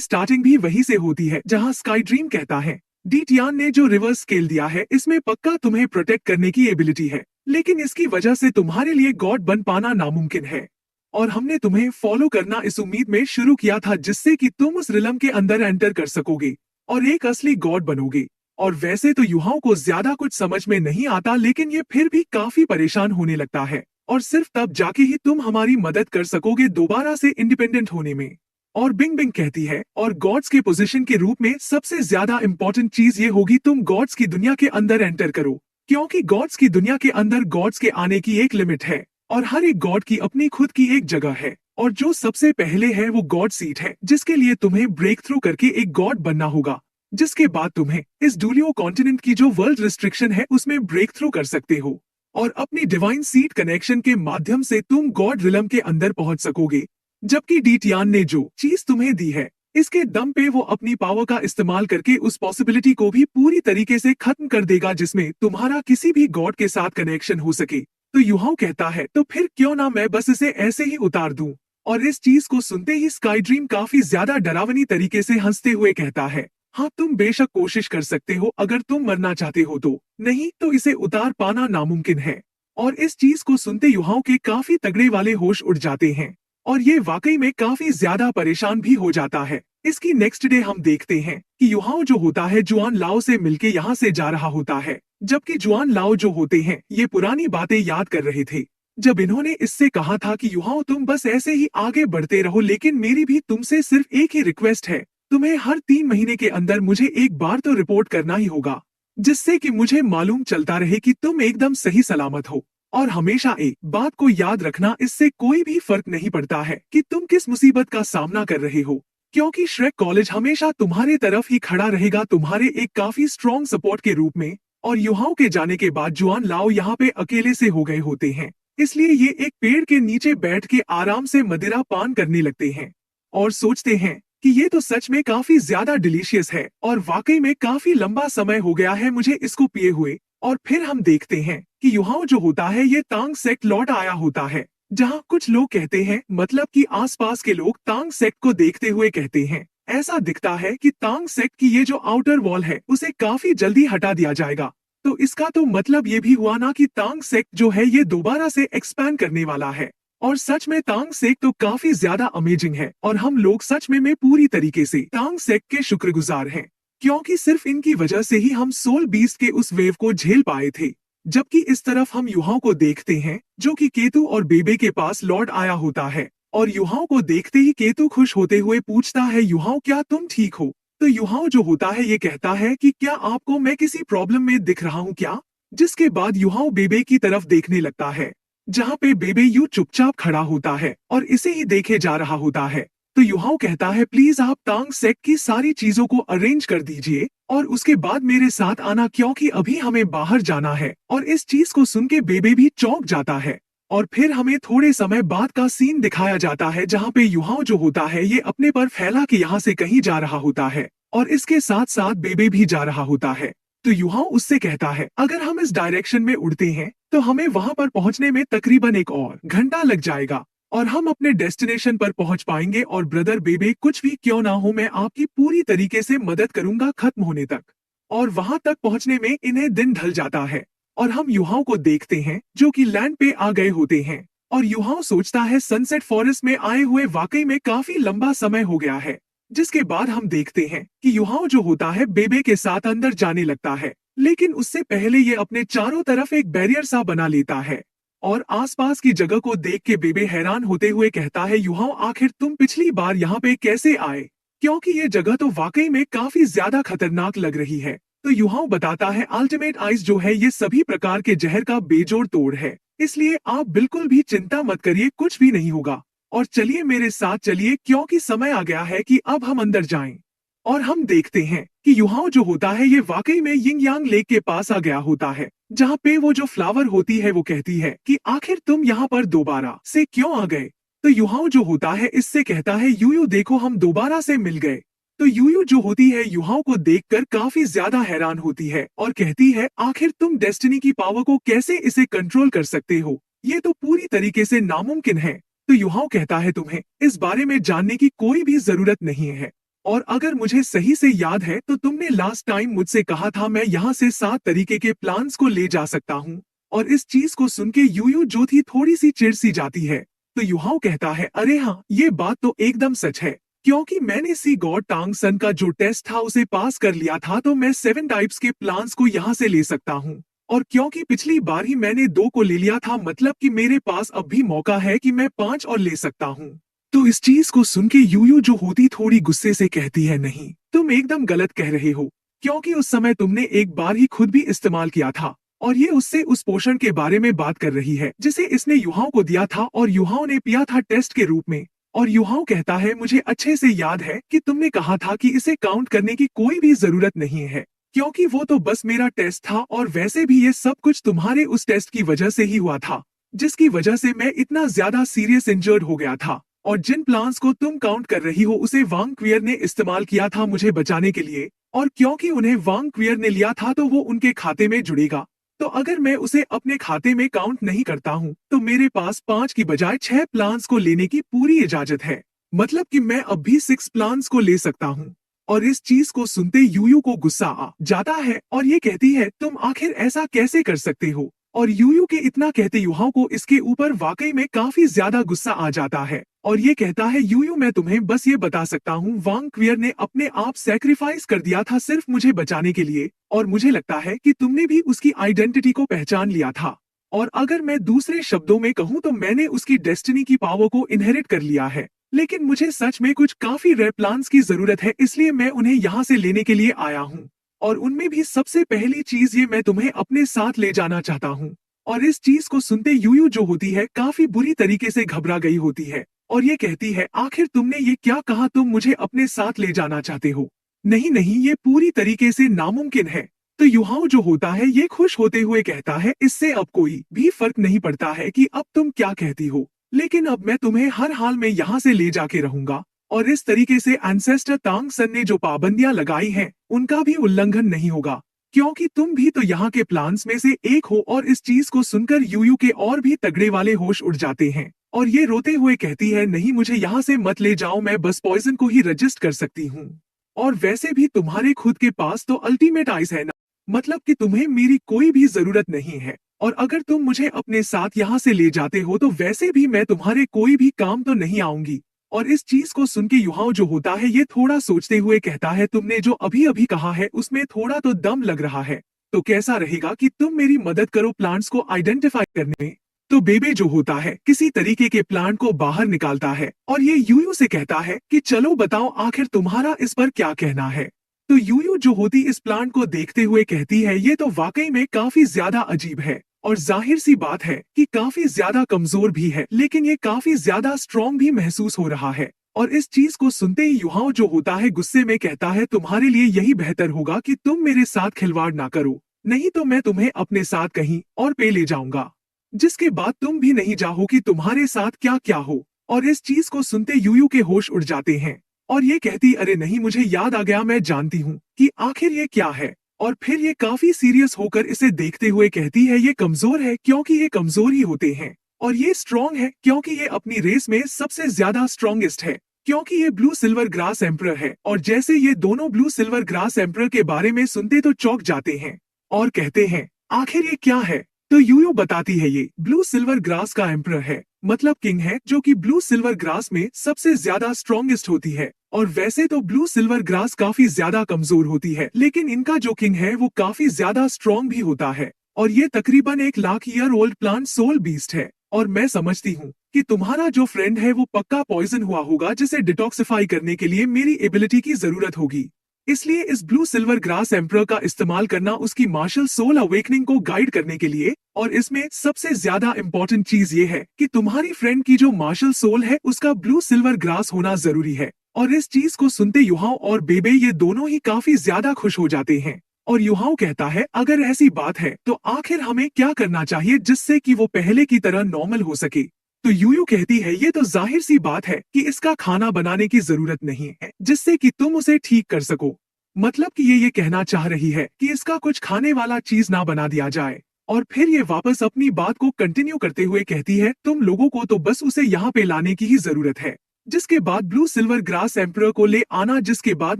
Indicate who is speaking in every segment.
Speaker 1: Starting भी वहीं से होती है जहां स्काई ड्रीम कहता है, डी टियान ने जो रिवर्स स्केल दिया है इसमें पक्का तुम्हें प्रोटेक्ट करने की एबिलिटी है, लेकिन इसकी वजह से तुम्हारे लिए गॉड बन पाना नामुमकिन है। और हमने तुम्हें फॉलो करना इस उम्मीद में शुरू किया था जिससे कि तुम उस रिलम के अंदर एंटर कर सकोगे और एक असली गॉड बनोगे। और वैसे तो युवाओं को ज्यादा कुछ समझ में नहीं आता, लेकिन ये फिर भी काफी परेशान होने लगता है और सिर्फ तब जाके ही तुम हमारी मदद कर सकोगे दोबारा से इंडिपेंडेंट होने में। और बिंग बिंग कहती है, और गॉड्स के पोजीशन के रूप में सबसे ज्यादा इंपॉर्टेंट चीज ये होगी तुम गॉड्स की दुनिया के अंदर एंटर करो, क्योंकि गॉड्स की दुनिया के अंदर गॉड्स के आने की एक लिमिट है और हर एक गॉड की अपनी खुद की एक जगह है। और जो सबसे पहले है वो गॉड सीट है, जिसके लिए तुम्हें ब्रेक थ्रू करके एक गॉड बनना होगा, जिसके बाद तुम्हें इस डूलियो कॉन्टिनेंट की जो वर्ल्ड रिस्ट्रिक्शन है उसमें ब्रेक थ्रू कर सकते हो और अपनी डिवाइन सीट कनेक्शन के माध्यम से तुम गॉड रिलम के अंदर पहुंच सकोगे। जबकि डी टियान ने जो चीज तुम्हें दी है इसके दम पे वो अपनी पावर का इस्तेमाल करके उस पॉसिबिलिटी को भी पूरी तरीके से खत्म कर देगा जिसमें तुम्हारा किसी भी गॉड के साथ कनेक्शन हो सके। तो युहाओ कहता है, तो फिर क्यों ना मैं बस इसे ऐसे ही उतार दूं। और इस चीज को सुनते ही स्काई ड्रीम काफी ज्यादा डरावनी तरीके से हंसते हुए कहता है, हाँ तुम बेशक कोशिश कर सकते हो अगर तुम मरना चाहते हो तो, नहीं तो इसे उतार पाना नामुमकिन है। और इस चीज को सुनते युवाओं के काफी तगड़े वाले होश उड़ जाते हैं और ये वाकई में काफी ज्यादा परेशान भी हो जाता है। इसकी नेक्स्ट डे हम देखते हैं कि युहाओ जो होता है जुआन लाओ से मिलके यहाँ से जा रहा होता है, जबकि जुआन लाओ जो होते हैं ये पुरानी बातें याद कर रहे थे जब इन्होंने इससे कहा था कि युहाओ तुम बस ऐसे ही आगे बढ़ते रहो, लेकिन मेरी भी तुमसे सिर्फ एक ही रिक्वेस्ट है, तुम्हें हर 3 महीने के अंदर मुझे एक बार तो रिपोर्ट करना ही होगा, जिससे कि मुझे मालूम चलता रहे कि तुम एकदम सही सलामत हो। और हमेशा एक बात को याद रखना, इससे कोई भी फर्क नहीं पड़ता है कि तुम किस मुसीबत का सामना कर रहे हो, क्योंकि श्रेक कॉलेज हमेशा तुम्हारे तरफ ही खड़ा रहेगा तुम्हारे एक काफी स्ट्रॉन्ग सपोर्ट के रूप में। और युहाओं के जाने के बाद जुआन लाओ यहाँ पे अकेले से हो गए होते हैं, इसलिए ये एक पेड़ के नीचे बैठ के आराम से मदिरा पान करने लगते हैं और सोचते हैं कि ये तो सच में काफी ज्यादा डिलीशियस है और वाकई में काफी लंबा समय हो गया है मुझे इसको पिए हुए। और फिर हम देखते हैं कि युहाओ जो होता है ये तांग सेक्ट लौट आया होता है, जहाँ कुछ लोग कहते हैं, मतलब कि आसपास के लोग तांग सेक्ट को देखते हुए कहते हैं, ऐसा दिखता है कि तांग सेक्ट की ये जो आउटर वॉल है उसे काफी जल्दी हटा दिया जाएगा। तो इसका तो मतलब ये भी हुआ ना कि तांग सेक्ट जो है ये दोबारा से एक्सपैंड करने वाला है। और सच में तांग सेक्ट तो काफी ज्यादा अमेजिंग है और हम लोग सच में पूरी तरीके से तांग सेक्ट के शुक्रगुजार हैं, क्योंकि सिर्फ इनकी वजह से ही हम सोल बीस्ट के उस वेव को झेल पाए थे। जबकि इस तरफ हम युहाओं को देखते हैं जो कि केतु और बेबे के पास लौट आया होता है और युहाओं को देखते ही केतु खुश होते हुए पूछता है, युहाओ क्या तुम ठीक हो? तो युहाओ जो होता है ये कहता है कि क्या आपको मैं किसी प्रॉब्लम में दिख रहा हूँ क्या? जिसके बाद युहाओ बेबे की तरफ देखने लगता है, जहाँ पे बेबे यूं चुपचाप खड़ा होता है और इसे ही देखे जा रहा होता है। तो युहाओ कहता है, प्लीज आप तांग सेक्ट की सारी चीजों को अरेंज कर दीजिए और उसके बाद मेरे साथ आना, क्योंकि अभी हमें बाहर जाना है। और इस चीज को सुन के बेबे भी चौंक जाता है और फिर हमें थोड़े समय बाद का सीन दिखाया जाता है जहाँ पे युहाओ जो होता है ये अपने पर फैला के यहाँ से कहीं जा रहा होता है और इसके साथ साथ बेबे भी जा रहा होता है। तो युहाओ उससे कहता है, अगर हम इस डायरेक्शन में उड़ते हैं तो हमें वहाँ पर पहुँचने में तकरीबन 1 और घंटा लग जाएगा और हम अपने डेस्टिनेशन पर पहुंच पाएंगे। और ब्रदर बेबे कुछ भी क्यों ना हो मैं आपकी पूरी तरीके से मदद करूंगा खत्म होने तक। और वहां तक पहुंचने में इन्हें दिन ढल जाता है और हम युहाओं को देखते हैं जो कि लैंड पे आ गए होते हैं। और युहाओ सोचता है सनसेट फॉरेस्ट में आए हुए वाकई में काफी लंबा समय हो गया है। जिसके बाद हम देखते हैं कि युहाओ जो होता है बेबे के साथ अंदर जाने लगता है, लेकिन उससे पहले ये अपने चारों तरफ एक बैरियर सा बना लेता है। और आसपास की जगह को देख के बेबे हैरान होते हुए कहता है, युहाओ आखिर तुम पिछली बार यहाँ पे कैसे आए? क्योंकि ये जगह तो वाकई में काफी ज्यादा खतरनाक लग रही है। तो युहाओ बताता है, अल्टीमेट आइस जो है ये सभी प्रकार के जहर का बेजोड़ तोड़ है, इसलिए आप बिल्कुल भी चिंता मत करिए, कुछ भी नहीं होगा। और चलिए मेरे साथ चलिए, क्योंकि समय आ गया है कि अब हम अंदर जाएं। और हम देखते हैं कि युहाओ जो होता है ये वाकई में यिंग यांग लेक के पास आ गया होता है, जहाँ पे वो जो फ्लावर होती है वो कहती है कि आखिर तुम यहाँ पर दोबारा से क्यों आ गए? तो युहाओ जो होता है इससे कहता है, यूयू देखो हम दोबारा से मिल गए। तो यूयू जो होती है युहाओ को देखकर काफी ज्यादा हैरान होती है और कहती है, आखिर तुम डेस्टिनी की पावर को कैसे इसे कंट्रोल कर सकते हो? ये तो पूरी तरीके से नामुमकिन है। तो युहाओ कहता है, तुम्हें इस बारे में जानने की कोई भी जरूरत नहीं है, और अगर मुझे सही से याद है तो तुमने लास्ट टाइम मुझसे कहा था मैं यहाँ से 7 तरीके के प्लान्स को ले जा सकता हूँ। और इस चीज को सुन के यूयू जो थी थोड़ी सी चिढ़ सी जाती है। तो युहाओ कहता है, अरे हाँ, ये बात तो एकदम सच है, क्योंकि मैंने सी गॉड टांग सन का जो टेस्ट था उसे पास कर लिया था, तो मैं 7 टाइप्स के प्लान्स को यहाँ से ले सकता हूँ। और क्योंकि पिछली बार ही मैंने 2 को ले लिया था, मतलब कि मेरे पास अब भी मौका है कि मैं 5 और ले सकता हूँ। तो इस चीज को सुन के यूयू जो होती थोड़ी गुस्से से कहती है, नहीं, तुम एकदम गलत कह रहे हो, क्योंकि उस समय तुमने एक बार ही खुद भी इस्तेमाल किया था। और ये उससे उस पोषण के बारे में बात कर रही है जिसे इसने युहाओं को दिया था और युहाओं ने पिया था टेस्ट के रूप में। और युहाओं कहता है, मुझे अच्छे से याद है कि तुमने कहा था कि इसे काउंट करने की कोई भी जरूरत नहीं है, क्योंकि वो तो बस मेरा टेस्ट था, और वैसे भी ये सब कुछ तुम्हारे उस टेस्ट की वजह से ही हुआ था, जिसकी वजह से मैं इतना ज्यादा सीरियस इंजर्ड हो गया था। और जिन प्लान्स को तुम काउंट कर रही हो उसे वांग क्वियर ने इस्तेमाल किया था मुझे बचाने के लिए, और क्योंकि उन्हें वांग क्वियर ने लिया था तो वो उनके खाते में जुड़ेगा। तो अगर मैं उसे अपने खाते में काउंट नहीं करता हूँ तो मेरे पास 5 की बजाय 6 प्लान्स को लेने की पूरी इजाजत है, मतलब कि मैं अब भी 6 प्लान्स को ले सकता हूँ। और इस चीज को सुनते यूयू को गुस्सा आ जाता है और ये कहती है, तुम आखिर ऐसा कैसे कर सकते हो। और यूयू के इतना कहते युहाओं को इसके ऊपर वाकई में काफी ज्यादा गुस्सा आ जाता है, और ये कहता है, यूयू मैं तुम्हें बस ये बता सकता हूँ, वांग क्वियर ने अपने आप सैक्रिफाइस कर दिया था सिर्फ मुझे बचाने के लिए, और मुझे लगता है कि तुमने भी उसकी आइडेंटिटी को पहचान लिया था। और अगर मैं दूसरे शब्दों में कहूँ तो मैंने उसकी डेस्टिनी की पावर को इनहेरिट कर लिया है, लेकिन मुझे सच में कुछ काफी रेयर प्लान्स की जरूरत है, इसलिए मैं उन्हें यहाँ से लेने के लिए आया हूँ। और उनमें भी सबसे पहली चीज ये, मैं तुम्हें अपने साथ ले जाना चाहता हूँ। और इस चीज को सुनते यूयू जो होती है काफी बुरी तरीके से घबरा गई होती है, और ये कहती है, आखिर तुमने ये क्या कहा, तुम मुझे अपने साथ ले जाना चाहते हो। नहीं नहीं, ये पूरी तरीके से नामुमकिन है। तो युहाओ जो होता है ये खुश होते हुए कहता है, इससे अब कोई भी फर्क नहीं पड़ता है कि अब तुम क्या कहती हो, लेकिन अब मैं तुम्हें हर हाल में यहाँ से ले जाके रहूंगा। और इस तरीके से एंसेस्टर तांग सन ने जो पाबंदियां लगाई हैं उनका भी उल्लंघन नहीं होगा, क्योंकि तुम भी तो यहाँ के प्लान्स में से एक हो। और इस चीज को सुनकर यूयू के और भी तगड़े वाले होश उड़ जाते हैं, और ये रोते हुए कहती है, नहीं, मुझे यहाँ से मत ले जाओ, मैं बस पॉइजन को ही रजिस्ट कर सकती हूँ। और वैसे भी तुम्हारे खुद के पास तो अल्टीमेट आइज है ना, मतलब कि तुम्हें मेरी कोई भी जरूरत नहीं है। और अगर तुम मुझे अपने साथ यहाँ से ले जाते हो तो वैसे भी मैं तुम्हारे कोई भी काम तो नहीं आऊंगी। और इस चीज को सुन के युहाओ जो होता है ये थोड़ा सोचते हुए कहता है, तुमने जो अभी अभी कहा है उसमें थोड़ा तो दम लग रहा है, तो कैसा रहेगा कि तुम मेरी मदद करो प्लांट्स को आइडेंटिफाई करने में। तो बेबे जो होता है किसी तरीके के प्लांट को बाहर निकालता है और ये यूयू से कहता है कि चलो बताओ आखिर तुम्हारा इस पर क्या कहना है। तो यूयू जो होती इस प्लांट को देखते हुए कहती है, ये तो वाकई में काफी ज्यादा अजीब है, और जाहिर सी बात है कि काफी ज्यादा कमजोर भी है, लेकिन ये काफी ज्यादा स्ट्रॉन्ग भी महसूस हो रहा है। और इस चीज को सुनते ही युहाओ जो होता है गुस्से में कहता है, तुम्हारे लिए यही बेहतर होगा कि तुम मेरे साथ खिलवाड़ ना करो, नहीं तो मैं तुम्हें अपने साथ कहीं और पे ले जाऊंगा, जिसके बाद तुम भी नहीं चाहो कि तुम्हारे साथ क्या क्या हो। और इस चीज को सुनते यूयू के होश उड़ जाते हैं, और ये कहती, अरे नहीं, मुझे याद आ गया, मैं जानती हूँ कि आखिर ये क्या है। और फिर ये काफी सीरियस होकर इसे देखते हुए कहती है, ये कमजोर है क्योंकि ये कमजोर ही होते हैं, और ये स्ट्रॉन्ग है क्योंकि ये अपनी रेस में सबसे ज्यादा स्ट्रॉन्गेस्ट है, क्योंकि ये ब्लू सिल्वर ग्रास एम्परर है। और जैसे ये दोनों ब्लू सिल्वर ग्रास एम्परर के बारे में सुनते तो चौंक जाते हैं और कहते हैं, आखिर ये क्या है। तो यूयू बताती है, ये ब्लू सिल्वर ग्रास का एम्परर है, मतलब किंग है, जो कि ब्लू सिल्वर ग्रास में सबसे ज्यादा स्ट्रॉन्गेस्ट होती है। और वैसे तो ब्लू सिल्वर ग्रास काफी ज्यादा कमजोर होती है, लेकिन इनका जो किंग है वो काफी ज्यादा स्ट्रॉन्ग भी होता है। और ये तकरीबन 1 लाख ईयर ओल्ड प्लांट सोल बीस्ट है। और मैं समझती हूँ कि तुम्हारा जो फ्रेंड है वो पक्का पॉइजन हुआ होगा, जिसे डिटॉक्सिफाई करने के लिए मेरी एबिलिटी की जरूरत होगी। इसलिए इस ब्लू सिल्वर ग्रास एम्परर का इस्तेमाल करना उसकी मार्शल सोल अवेकनिंग को गाइड करने के लिए। और इसमें सबसे ज्यादा इम्पोर्टेंट चीज ये है कि तुम्हारी फ्रेंड की जो मार्शल सोल है उसका ब्लू सिल्वर ग्रास होना जरूरी है। और इस चीज को सुनते युहाओ और बेबे ये दोनों ही काफी ज्यादा खुश हो जाते हैं। और युहाओ कहता है, अगर ऐसी बात है तो आखिर हमें क्या करना चाहिए जिससे कि वो पहले की तरह नॉर्मल हो सके। तो यूयू कहती है, ये तो जाहिर सी बात है कि इसका खाना बनाने की जरूरत नहीं है जिससे कि तुम उसे ठीक कर सको। मतलब कि ये कहना चाह रही है कि इसका कुछ खाने वाला चीज ना बना दिया जाए। और फिर ये वापस अपनी बात को कंटिन्यू करते हुए कहती है, तुम लोगों को तो बस उसे यहाँ पे लाने की ही जरूरत है, जिसके बाद ब्लू सिल्वर ग्रास एम्परर को ले आना, जिसके बाद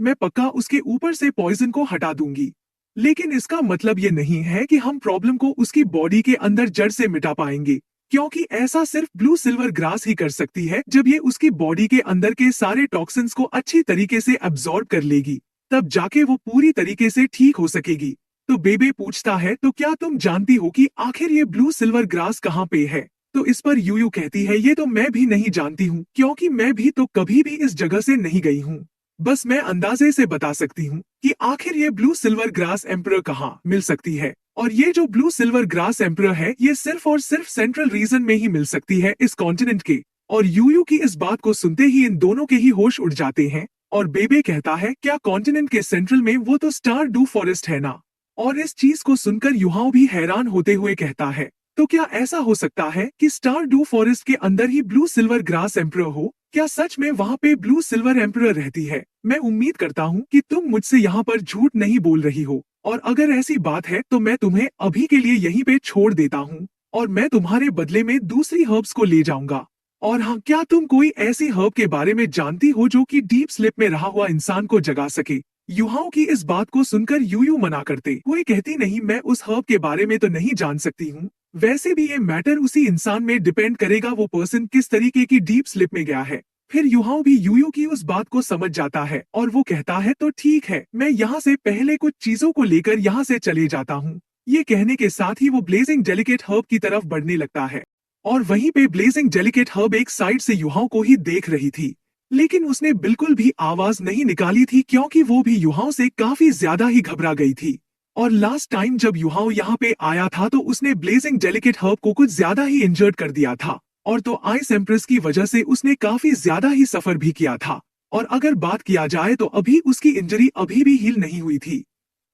Speaker 1: मैं पक्का उसके ऊपर से पॉइजन को हटा दूंगी। लेकिन इसका मतलब ये नहीं है कि हम प्रॉब्लम को उसकी बॉडी के अंदर जड़ से मिटा पाएंगे, क्योंकि ऐसा सिर्फ ब्लू सिल्वर ग्रास ही कर सकती है। जब ये उसकी बॉडी के अंदर के सारे टॉक्सिन्स को अच्छी तरीके से एब्जॉर्ब कर लेगी, तब जाके वो पूरी तरीके से ठीक हो सकेगी। तो बेबे पूछता है, तो क्या तुम जानती हो कि आखिर ये ब्लू सिल्वर ग्रास कहाँ पे है? तो इस पर यूयू कहती है, ये तो मैं भी नहीं जानती हूँ, क्योंकि मैं भी तो कभी भी इस जगह से नहीं गई हूँ। बस मैं अंदाजे से बता सकती हूँ कि आखिर ये ब्लू सिल्वर ग्रास एम्परर कहाँ मिल सकती है। और ये जो ब्लू सिल्वर ग्रास एम्परर है, ये सिर्फ और सिर्फ सेंट्रल रीजन में ही मिल सकती है, इस कॉन्टिनेंट के। और यूयू की इस बात को सुनते ही इन दोनों के ही होश उड़ जाते हैं। और बेबे कहता है, क्या कॉन्टिनेंट के सेंट्रल में वो तो स्टार डू फॉरेस्ट है ना? और इस चीज को सुनकर युहाओ भी हैरान होते हुए कहता है, तो क्या ऐसा हो सकता है कि स्टार डू फॉरेस्ट के अंदर ही ब्लू सिल्वर ग्रास एम्परर हो? क्या सच में वहाँ पे ब्लू सिल्वर एम्परर रहती है? मैं उम्मीद करता हूँ कि तुम मुझसे यहाँ पर झूठ नहीं बोल रही हो, और अगर ऐसी बात है तो मैं तुम्हें अभी के लिए यहीं पे छोड़ देता हूँ, और मैं तुम्हारे बदले में दूसरी हर्ब्स को ले जाऊंगा। और हाँ, क्या तुम कोई ऐसी हर्ब के बारे में जानती हो जो कि डीप स्लिप में रहा हुआ इंसान को जगा सके? युहाओ की इस बात को सुनकर यूयू मना करते हुए कहती, नहीं, मैं उस हर्ब के बारे में तो नहीं जान सकती हूँ। वैसे भी ये मैटर उसी इंसान में डिपेंड करेगा, वो पर्सन किस तरीके की डीप स्लिप में गया है। फिर युहाओ भी यूयू की उस बात को समझ जाता है और वो कहता है, तो ठीक है, मैं यहाँ से पहले कुछ चीजों को लेकर यहाँ से चले जाता हूँ। ये कहने के साथ ही वो ब्लेजिंग डेलिकेट हर्ब की तरफ बढ़ने लगता है। और वहीं पे ब्लेजिंग डेलिकेट हर्ब एक साइड से युहाओ को ही देख रही थी, लेकिन उसने बिल्कुल भी आवाज नहीं निकाली थी, क्योंकि वो भी युहाओ से काफी ज्यादा ही घबरा गई थी। और लास्ट टाइम जब युहाओ यहाँ पे आया था तो उसने ब्लेजिंग डेलिकेट हर्ब को कुछ ज्यादा ही इंजर्ड कर दिया था, और तो आइस एम्प्रेस की वजह से उसने काफी ज्यादा ही सफर भी किया था। और अगर बात किया जाए तो अभी उसकी इंजरी अभी भी हील नहीं हुई थी।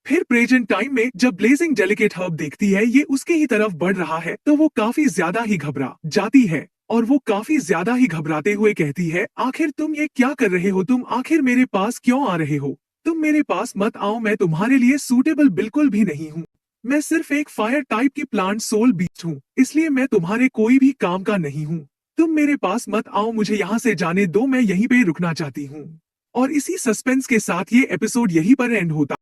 Speaker 1: फिर प्रेजेंट टाइम में जब ब्लेजिंग डेलिकेट हर्ब देखती है ये उसके ही तरफ बढ़ रहा है, तो वो काफी ज्यादा ही घबरा जाती है, और वो काफी ज्यादा ही घबराते हुए कहती है, आखिर तुम ये क्या कर रहे हो? तुम आखिर मेरे पास क्यों आ रहे हो? तुम मेरे पास मत आओ, मैं तुम्हारे लिए सूटेबल बिल्कुल भी नहीं हूँ। मैं सिर्फ एक फायर टाइप की प्लांट सोल बीस्ट हूँ, इसलिए मैं तुम्हारे कोई भी काम का नहीं हूँ। तुम मेरे पास मत आओ, मुझे यहाँ से जाने दो, मैं यहीं पे रुकना चाहती हूँ। और इसी सस्पेंस के साथ ये एपिसोड यहीं पर एंड होता